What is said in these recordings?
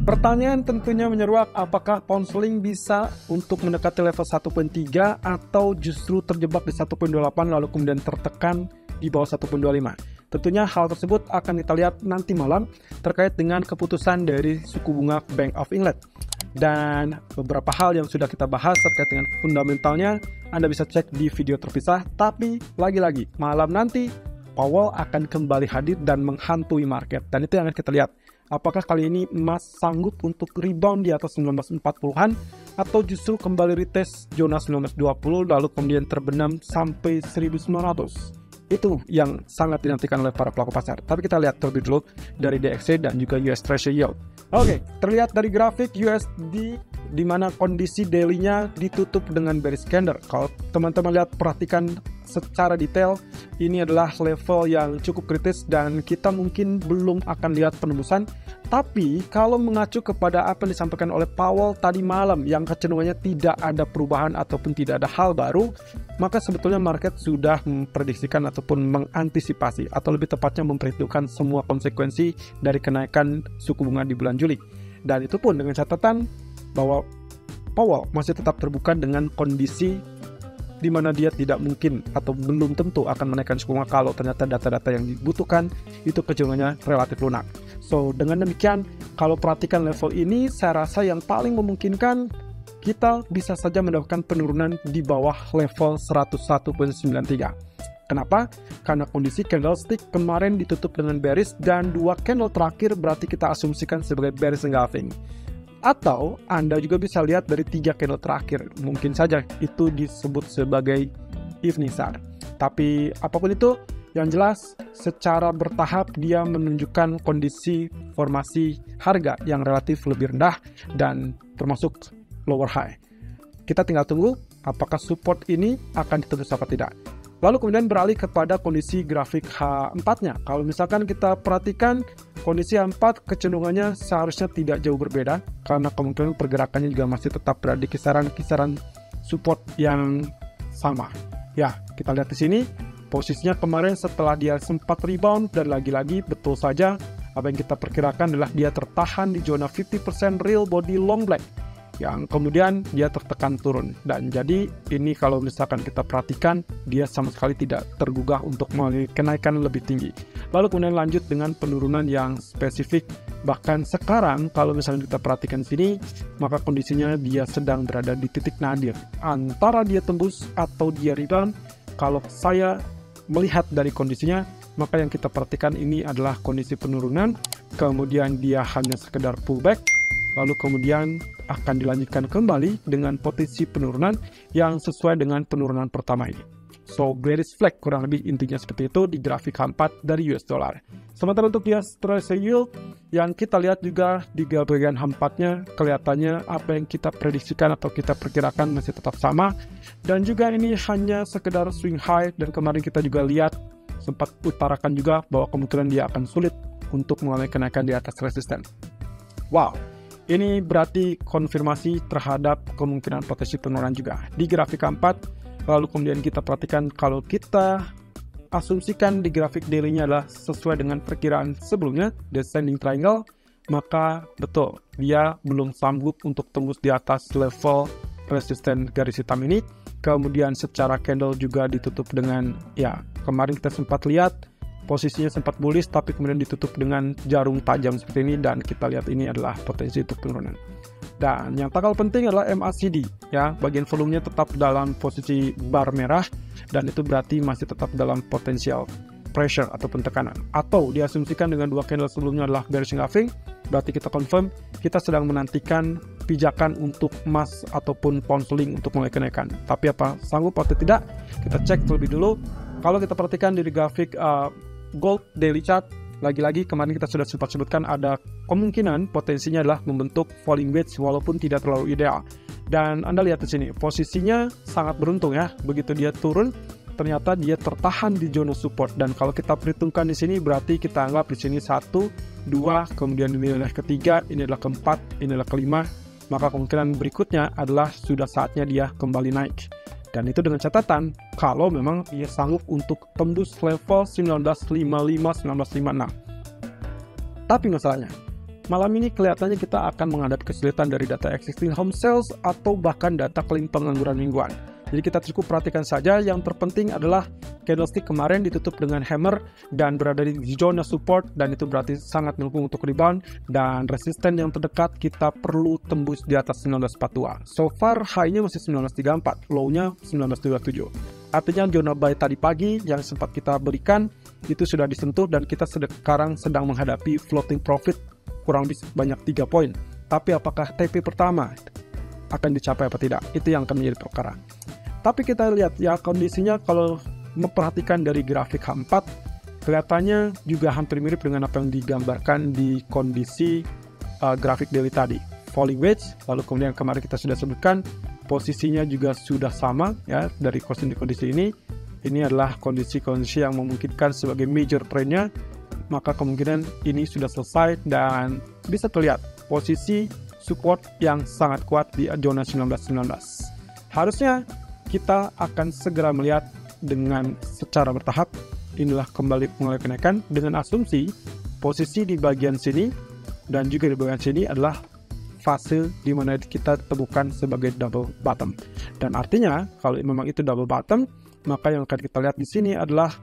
Pertanyaan tentunya menyeruak, apakah pound sterling bisa untuk mendekati level 1.3 atau justru terjebak di 1.28 lalu kemudian tertekan di bawah 1.25. Tentunya hal tersebut akan kita lihat nanti malam terkait dengan keputusan dari suku bunga Bank of England. Dan beberapa hal yang sudah kita bahas terkait dengan fundamentalnya Anda bisa cek di video terpisah. Tapi lagi-lagi malam nanti Powell akan kembali hadir dan menghantui market, dan itu yang akan kita lihat. Apakah kali ini emas sanggup untuk rebound di atas 1940-an atau justru kembali retest zona 1920 lalu kemudian terbenam sampai 1900. Itu yang sangat dinantikan oleh para pelaku pasar. Tapi kita lihat terlebih dulu dari DXY dan juga US Treasury Yield. Oke, terlihat dari grafik USD di mana kondisi daily-nya ditutup dengan bearish candle. Kalau teman-teman lihat, perhatikan secara detail, ini adalah level yang cukup kritis dan kita mungkin belum akan lihat penembusan. Tapi kalau mengacu kepada apa yang disampaikan oleh Powell tadi malam yang kecenderungannya tidak ada perubahan ataupun tidak ada hal baru, maka sebetulnya market sudah memprediksikan ataupun mengantisipasi atau lebih tepatnya memperhitungkan semua konsekuensi dari kenaikan suku bunga di bulan Juli. Dan itu pun dengan catatan bahwa Powell masih tetap terbuka dengan kondisi di mana dia tidak mungkin atau belum tentu akan menaikkan suku bunga kalau ternyata data-data yang dibutuhkan itu kecenderungannya relatif lunak. So, dengan demikian, kalau perhatikan level ini, saya rasa yang paling memungkinkan kita bisa saja mendapatkan penurunan di bawah level 101.93. Kenapa? Karena kondisi candlestick kemarin ditutup dengan bearish dan dua candle terakhir berarti kita asumsikan sebagai bearish engulfing. Atau Anda juga bisa lihat dari 3 candle terakhir, mungkin saja itu disebut sebagai evening star. Tapi apapun itu, yang jelas secara bertahap dia menunjukkan kondisi formasi harga yang relatif lebih rendah dan termasuk lower high. Kita tinggal tunggu apakah support ini akan ditembus atau tidak. Lalu kemudian beralih kepada kondisi grafik H4-nya. Kalau misalkan kita perhatikan kondisi H4 kecenderungannya seharusnya tidak jauh berbeda karena kemungkinan pergerakannya juga masih tetap berada di kisaran-kisaran support yang sama. Ya, kita lihat di sini posisinya kemarin setelah dia sempat rebound dan lagi-lagi betul saja apa yang kita perkirakan adalah dia tertahan di zona 50% real body long black yang kemudian dia tertekan turun, dan jadi ini kalau misalkan kita perhatikan dia sama sekali tidak tergugah untuk kenaikan lebih tinggi. Lalu kemudian lanjut dengan penurunan yang spesifik, bahkan sekarang kalau misalnya kita perhatikan sini maka kondisinya dia sedang berada di titik nadir antara dia tembus atau dia rebound. Kalau saya melihat dari kondisinya, maka yang kita perhatikan ini adalah kondisi penurunan, kemudian dia hanya sekedar pullback, lalu kemudian akan dilanjutkan kembali dengan potensi penurunan yang sesuai dengan penurunan pertama ini. So, bearish flag kurang lebih intinya seperti itu di grafik H4 dari US dollar. Sementara untuk US Treasury Yield yang kita lihat juga di bagian H4-nya kelihatannya apa yang kita prediksikan atau kita perkirakan masih tetap sama, dan juga ini hanya sekedar swing high, dan kemarin kita juga lihat sempat utarakan juga bahwa kemungkinan dia akan sulit untuk mengalami kenaikan di atas resisten. Wow, ini berarti konfirmasi terhadap kemungkinan potensi penurunan juga di grafik H4. Lalu kemudian kita perhatikan kalau kita asumsikan di grafik daily-nya adalah sesuai dengan perkiraan sebelumnya, descending triangle, maka betul dia belum sanggup untuk tembus di atas level resisten garis hitam ini. Kemudian secara candle juga ditutup dengan, ya kemarin kita sempat lihat posisinya sempat bullish tapi kemudian ditutup dengan jarum tajam seperti ini, dan kita lihat ini adalah potensi untuk penurunan. Dan yang tak kalah penting adalah MACD, ya, bagian volumenya tetap dalam posisi bar merah, dan itu berarti masih tetap dalam potensial pressure ataupun tekanan. Atau diasumsikan dengan dua candle sebelumnya adalah bearish engulfing, berarti kita confirm kita sedang menantikan pijakan untuk emas ataupun pound sterling untuk mulai kenaikan. Tapi apa sanggup atau tidak, kita cek terlebih dulu. Kalau kita perhatikan di grafik gold daily chart, lagi-lagi kemarin kita sudah sempat sebutkan ada kemungkinan potensinya adalah membentuk falling wedge walaupun tidak terlalu ideal. Dan Anda lihat di sini posisinya sangat beruntung ya, begitu dia turun ternyata dia tertahan di zona support, dan kalau kita perhitungkan di sini berarti kita anggap di sini 1, 2, kemudian ini adalah ketiga, ini adalah keempat, ini adalah kelima, maka kemungkinan berikutnya adalah sudah saatnya dia kembali naik. Dan itu dengan catatan kalau memang dia sanggup untuk tembus level 1955-1956. Tapi masalahnya, malam ini kelihatannya kita akan menghadapi kesulitan dari data existing home sales atau bahkan data klaim pengangguran mingguan. Jadi kita cukup perhatikan saja, yang terpenting adalah candlestick kemarin ditutup dengan hammer dan berada di zona support, dan itu berarti sangat mendukung untuk rebound, dan resisten yang terdekat kita perlu tembus di atas 1942. So far high-nya masih 1934, low-nya 1927. Artinya zona buy tadi pagi yang sempat kita berikan itu sudah disentuh, dan kita sekarang sedang menghadapi floating profit kurang lebih banyak 3 poin. Tapi apakah TP pertama akan dicapai apa tidak? Itu yang akan menjadi perkara. Tapi kita lihat ya kondisinya, kalau memperhatikan dari grafik H4 kelihatannya juga hampir mirip dengan apa yang digambarkan di kondisi grafik daily tadi. Falling wedge, lalu kemudian kemarin kita sudah sebutkan posisinya juga sudah sama ya dari kondisi ini. Ini adalah kondisi-kondisi yang memungkinkan sebagai major trendnya, maka kemungkinan ini sudah selesai dan bisa terlihat posisi support yang sangat kuat di zona 1919. Harusnya kita akan segera melihat dengan secara bertahap inilah kembali mulai kenaikan, dengan asumsi posisi di bagian sini dan juga di bagian sini adalah fase di mana kita temukan sebagai double bottom. Dan artinya kalau memang itu double bottom, maka yang akan kita lihat di sini adalah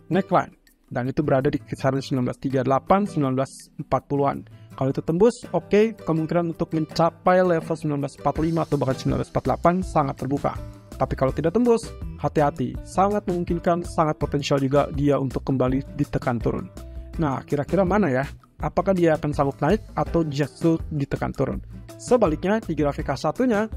neckline, dan itu berada di kisaran 1938 1940-an. Kalau itu tembus, oke, kemungkinan untuk mencapai level 1945 atau bahkan 1948 sangat terbuka. Tapi kalau tidak tembus, hati-hati, sangat memungkinkan, sangat potensial juga dia untuk kembali ditekan turun. Nah, kira-kira mana ya? Apakah dia akan sanggup naik atau justru ditekan turun? Sebaliknya, di grafik H1-nya,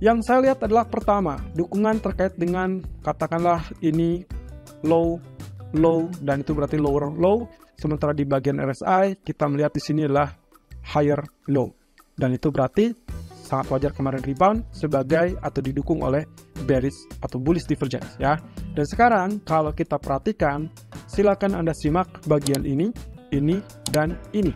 yang saya lihat adalah pertama, dukungan terkait dengan katakanlah ini low, dan itu berarti lower low. Sementara di bagian RSI kita melihat di sini adalah higher low, dan itu berarti sangat wajar kemarin rebound sebagai atau didukung oleh bearish atau bullish divergence ya. Dan sekarang kalau kita perhatikan, silakan Anda simak bagian ini, dan ini.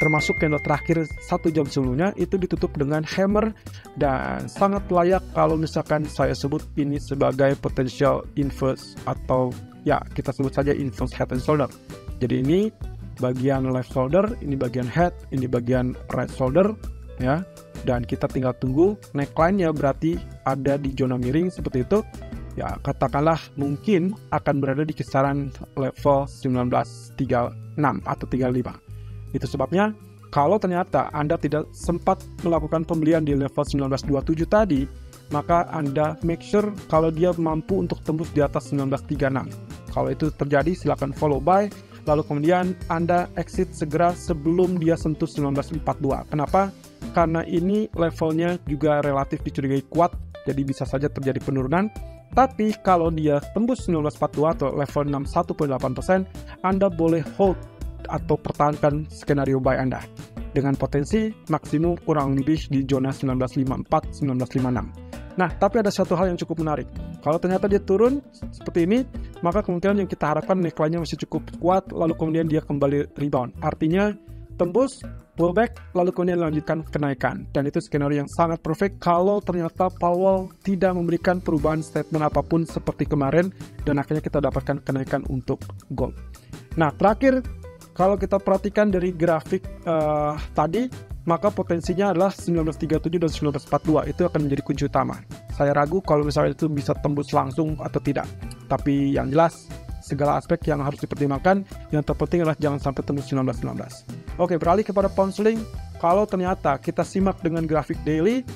Termasuk candle terakhir 1 jam sebelumnya itu ditutup dengan hammer, dan sangat layak kalau misalkan saya sebut ini sebagai potential inverse atau ya kita sebut saja inverse head and shoulder. Jadi ini bagian left shoulder, ini bagian head, ini bagian right shoulder ya. Dan kita tinggal tunggu neckline-nya berarti ada di zona miring seperti itu. Ya, katakanlah mungkin akan berada di kisaran level 1936 atau 35. Itu sebabnya kalau ternyata Anda tidak sempat melakukan pembelian di level 1927 tadi, maka Anda make sure kalau dia mampu untuk tembus di atas 1936. Kalau itu terjadi, silakan follow buy, lalu kemudian Anda exit segera sebelum dia sentuh 1942. Kenapa? Karena ini levelnya juga relatif dicurigai kuat, jadi bisa saja terjadi penurunan. Tapi kalau dia tembus 1942 atau level 61.8%, Anda boleh hold atau pertahankan skenario buy Anda dengan potensi maksimum kurang lebih di zona 1954-1956. Nah, tapi ada satu hal yang cukup menarik. Kalau ternyata dia turun seperti ini, maka kemungkinan yang kita harapkan neckline-nya masih cukup kuat, lalu kemudian dia kembali rebound. Artinya tembus, pullback, lalu kemudian lanjutkan kenaikan. Dan itu skenario yang sangat perfect kalau ternyata Powell tidak memberikan perubahan statement apapun seperti kemarin, dan akhirnya kita dapatkan kenaikan untuk gold. Nah, terakhir, kalau kita perhatikan dari grafik tadi, maka potensinya adalah 1937 dan 1942. Itu akan menjadi kunci utama. Saya ragu kalau misalnya itu bisa tembus langsung atau tidak. Tapi yang jelas, segala aspek yang harus dipertimbangkan, yang terpenting adalah jangan sampai tembus 1919. Oke, beralih kepada pound sterling. Kalau ternyata kita simak dengan grafik daily,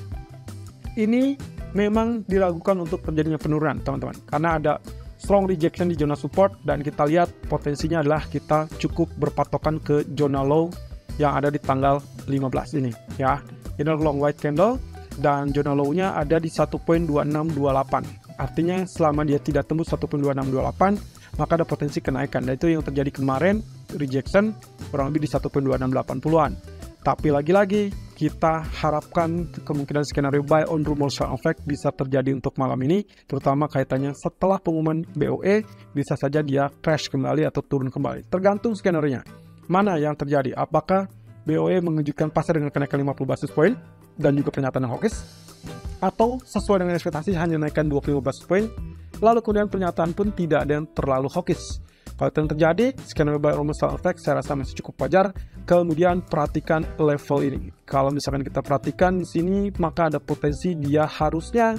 ini memang diragukan untuk terjadinya penurunan, teman-teman. Karena ada strong rejection di zona support, dan kita lihat potensinya adalah kita cukup berpatokan ke zona low yang ada di tanggal 15 ini ya. Ini long white candle dan zona low-nya ada di 1.2628. Artinya selama dia tidak tembus 1.2628, maka ada potensi kenaikan. Dan itu yang terjadi kemarin, rejection kurang lebih di 1.2680-an. Tapi lagi-lagi kita harapkan kemungkinan skenario buy on rumor short effect bisa terjadi untuk malam ini, terutama kaitannya setelah pengumuman BOE, bisa saja dia crash kembali atau turun kembali. Tergantung skenario-nya. Mana yang terjadi? Apakah BOE mengejutkan pasar dengan kenaikan 50 basis point dan juga pernyataan yang hawkish, atau sesuai dengan ekspektasi hanya naikkan 25 basis point, lalu kemudian pernyataan pun tidak ada yang terlalu hawkish. Kalau itu yang terjadi, skenario buy or sell effect saya rasa masih cukup wajar. Kemudian perhatikan level ini. Kalau misalkan kita perhatikan di sini, maka ada potensi dia harusnya,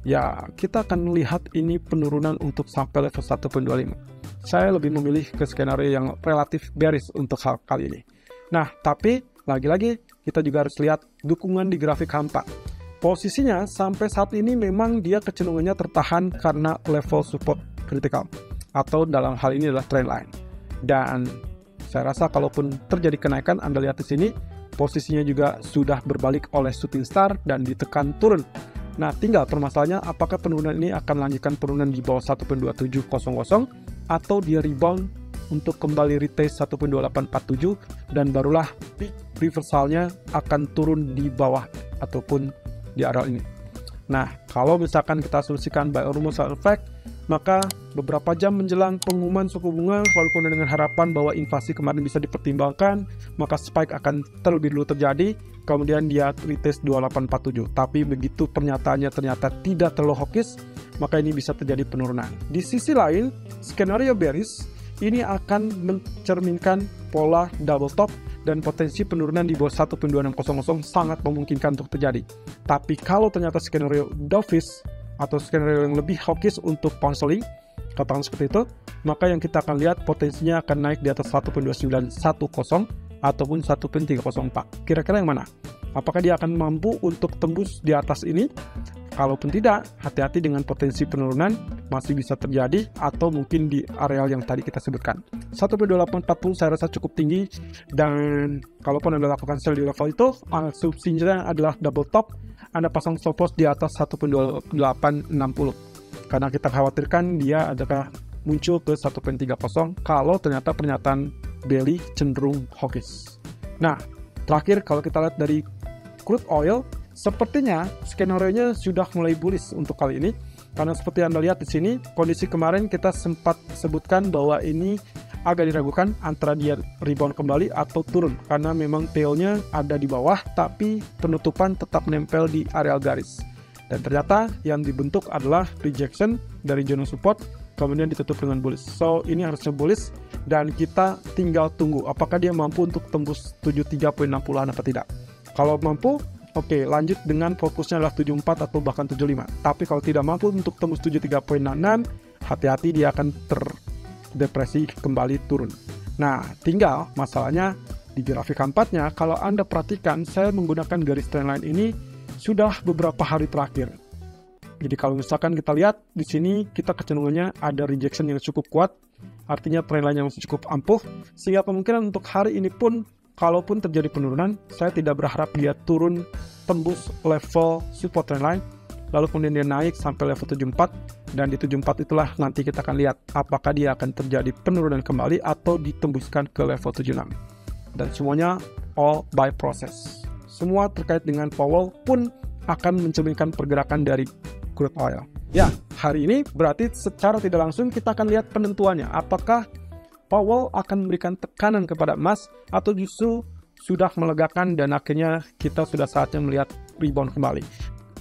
ya kita akan melihat ini penurunan untuk sampai level 1.25. Saya lebih memilih ke skenario yang relatif bearish untuk hal kali ini. Nah, tapi lagi-lagi kita juga harus lihat dukungan di grafik H4. Posisinya sampai saat ini memang dia kecenderungannya tertahan karena level support kritikal, atau dalam hal ini adalah trend line. Dan saya rasa kalaupun terjadi kenaikan, Anda lihat di sini posisinya juga sudah berbalik oleh shooting star dan ditekan turun. Nah, tinggal permasalahannya apakah penurunan ini akan lanjutkan penurunan di bawah 1.2700 atau dia rebound untuk kembali retest 1.2847 dan barulah peak reversalnya akan turun di bawah ataupun di area ini. Nah, kalau misalkan kita asumsikan buy or sell effect, maka beberapa jam menjelang pengumuman suku bunga, walaupun dengan harapan bahwa inflasi kemarin bisa dipertimbangkan, maka spike akan terlebih dulu terjadi, kemudian dia retest 2847. Tapi begitu pernyataannya ternyata tidak terlalu hawkish, maka ini bisa terjadi penurunan. Di sisi lain, skenario bearish ini akan mencerminkan pola double top dan potensi penurunan di bawah 1.2600 sangat memungkinkan untuk terjadi. Tapi kalau ternyata skenario dovish atau skenario yang lebih hawkish untuk pound sterling, katakan seperti itu, maka yang kita akan lihat potensinya akan naik di atas 1.2910 ataupun 1.304. Kira-kira yang mana? Apakah dia akan mampu untuk tembus di atas ini? Kalaupun tidak, hati-hati dengan potensi penurunan masih bisa terjadi atau mungkin di areal yang tadi kita sebutkan. 1.2840 saya rasa cukup tinggi, dan kalaupun Anda lakukan sell di level itu, asumsinya adalah double top, Anda pasang stop loss di atas 1.2860 karena kita khawatirkan dia adakah muncul ke 1.30 kalau ternyata pernyataan Bailey cenderung hawkish. Nah, terakhir kalau kita lihat dari crude oil, sepertinya skenario-nya sudah mulai bullish untuk kali ini, karena seperti Anda lihat di sini, kondisi kemarin kita sempat sebutkan bahwa ini agak diragukan antara dia rebound kembali atau turun, karena memang tail-nya ada di bawah, tapi penutupan tetap menempel di areal garis. Dan ternyata yang dibentuk adalah rejection dari zona support, kemudian ditutup dengan bullish. So, ini harusnya bullish, dan kita tinggal tunggu apakah dia mampu untuk tembus 73.60-an apa tidak. Kalau mampu, oke, lanjut dengan fokusnya adalah 74 atau bahkan 75. Tapi kalau tidak mampu untuk tembus 73.66, hati-hati dia akan terdepresi kembali turun. Nah, tinggal masalahnya di grafik H4-nya, kalau Anda perhatikan, saya menggunakan garis trendline ini sudah beberapa hari terakhir. Jadi kalau misalkan kita lihat di sini, kita kecenderungannya ada rejection yang cukup kuat, artinya trendline-nya masih cukup ampuh, sehingga kemungkinan untuk hari ini pun kalaupun terjadi penurunan, saya tidak berharap dia turun tembus level support trendline, lalu kemudian dia naik sampai level 74, dan di 74 itulah nanti kita akan lihat apakah dia akan terjadi penurunan kembali atau ditembuskan ke level 76. Dan semuanya all by process. Semua terkait dengan Powell pun akan mencerminkan pergerakan dari crude oil. Ya, hari ini berarti secara tidak langsung kita akan lihat penentuannya. Apakah Powell akan memberikan tekanan kepada emas atau justru sudah melegakan dan akhirnya kita sudah saatnya melihat rebound kembali.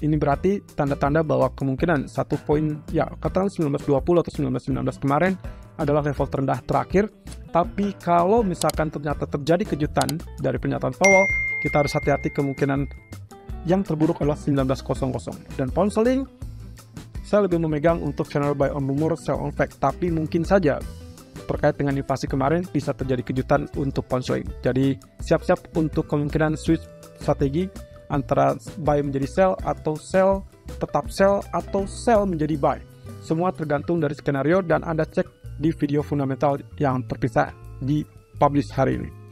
Ini berarti tanda-tanda bahwa kemungkinan satu poin, ya katakan 1920 atau 1919 kemarin adalah level terendah terakhir. Tapi kalau misalkan ternyata terjadi kejutan dari pernyataan Powell, kita harus hati-hati, kemungkinan yang terburuk adalah 1900. Dan pound sterling, saya lebih memegang untuk channel buy on rumor, sell on fact. Tapi mungkin saja terkait dengan inflasi kemarin bisa terjadi kejutan untuk pound sterling. Jadi siap-siap untuk kemungkinan switch strategi antara buy menjadi sell atau sell tetap sell atau sell menjadi buy. Semua tergantung dari skenario dan Anda cek di video fundamental yang terpisah di publish hari ini.